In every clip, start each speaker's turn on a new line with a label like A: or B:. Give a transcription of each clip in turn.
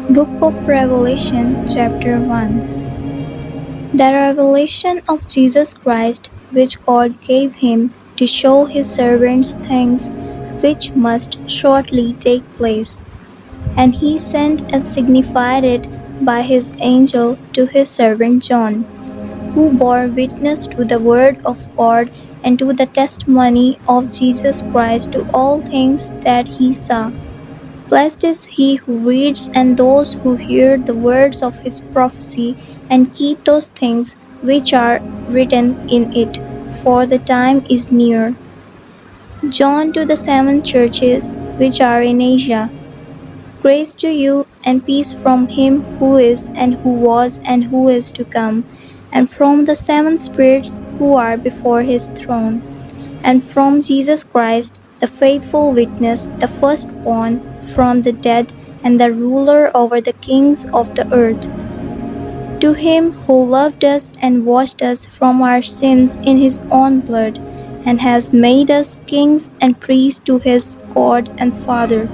A: Book of Revelation, chapter 1. The revelation of Jesus Christ, which God gave him to show his servants things which must shortly take place. And he sent and signified it by his angel to his servant John, who bore witness to the word of God and to the testimony of Jesus Christ to all things that he saw. Blessed is he who reads and those who hear the words of his prophecy and keep those things which are written in it, for the time is near. John to the seven churches which are in Asia. Grace to you and peace from him who is and who was and who is to come, and from the seven spirits who are before his throne, and from Jesus Christ, the faithful witness, the firstborn from the dead, and the ruler over the kings of the earth. To him who loved us and washed us from our sins in his own blood, and has made us kings and priests to his God and Father,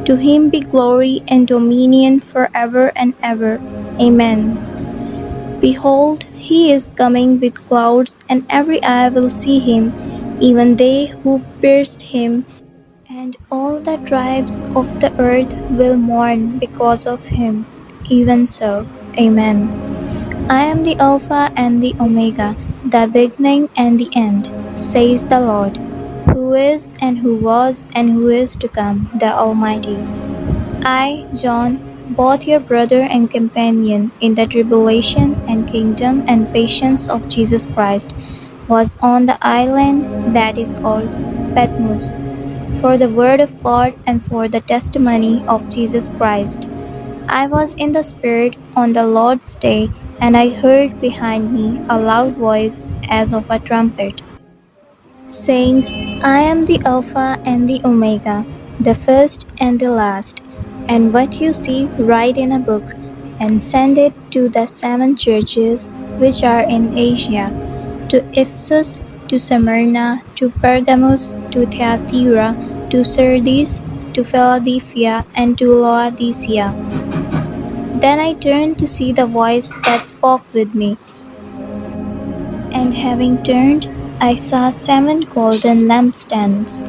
A: to him be glory and dominion forever and ever. Amen. Behold, he is coming with clouds, and every eye will see him, even they who pierced him, and all the tribes of the earth will mourn because of him. Even so, Amen. I am the Alpha and the Omega, the beginning and the end, says the Lord, who is and who was and who is to come, the Almighty. I, John, both your brother and companion in the tribulation and kingdom and patience of Jesus Christ, was on the island that is called Patmos, for the word of God and for the testimony of Jesus Christ. I was in the Spirit on the Lord's day, and I heard behind me a loud voice as of a trumpet, saying, I am the Alpha and the Omega, the first and the last. And what you see, write in a book, and send it to the seven churches which are in Asia, to Ephesus, to Smyrna, to Pergamos, to Thyatira, to Sardis, to Philadelphia, and to Laodicea. Then I turned to see the voice that spoke with me. And having turned, I saw seven golden lampstands,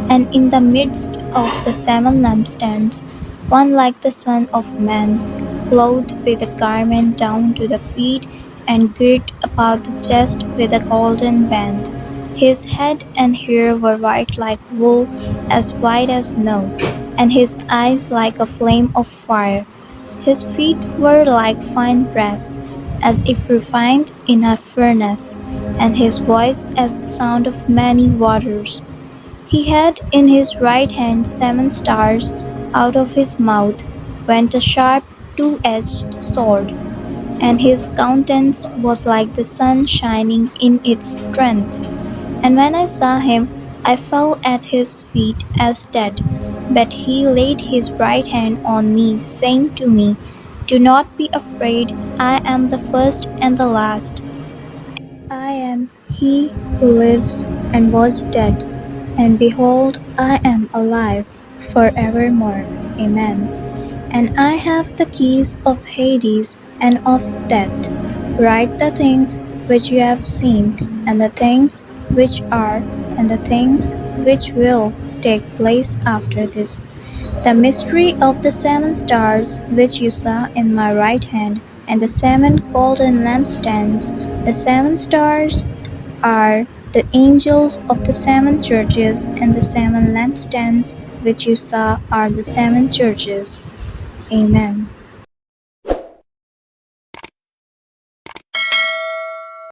A: and in the midst of the seven lampstands, one like the Son of Man, clothed with a garment down to the feet, and girt about the chest with a golden band. His head and hair were white like wool, as white as snow, and his eyes like a flame of fire. His feet were like fine brass, as if refined in a furnace, and his voice as the sound of many waters. He had in his right hand seven stars, out of his mouth went a sharp two-edged sword, and his countenance was like the sun shining in its strength. And when I saw him, I fell at his feet as dead. But he laid his right hand on me, saying to me, Do not be afraid, I am the first and the last. I am he who lives and was dead, and behold, I am alive forevermore. Amen. And I have the keys of Hades and of death. Write the things which you have seen, and the things which are, and the things which will take place after this. The mystery of the seven stars which you saw in my right hand, and the seven golden lampstands. The seven stars are the angels of the seven churches, and the seven lampstands which you saw are the seven churches. Amen.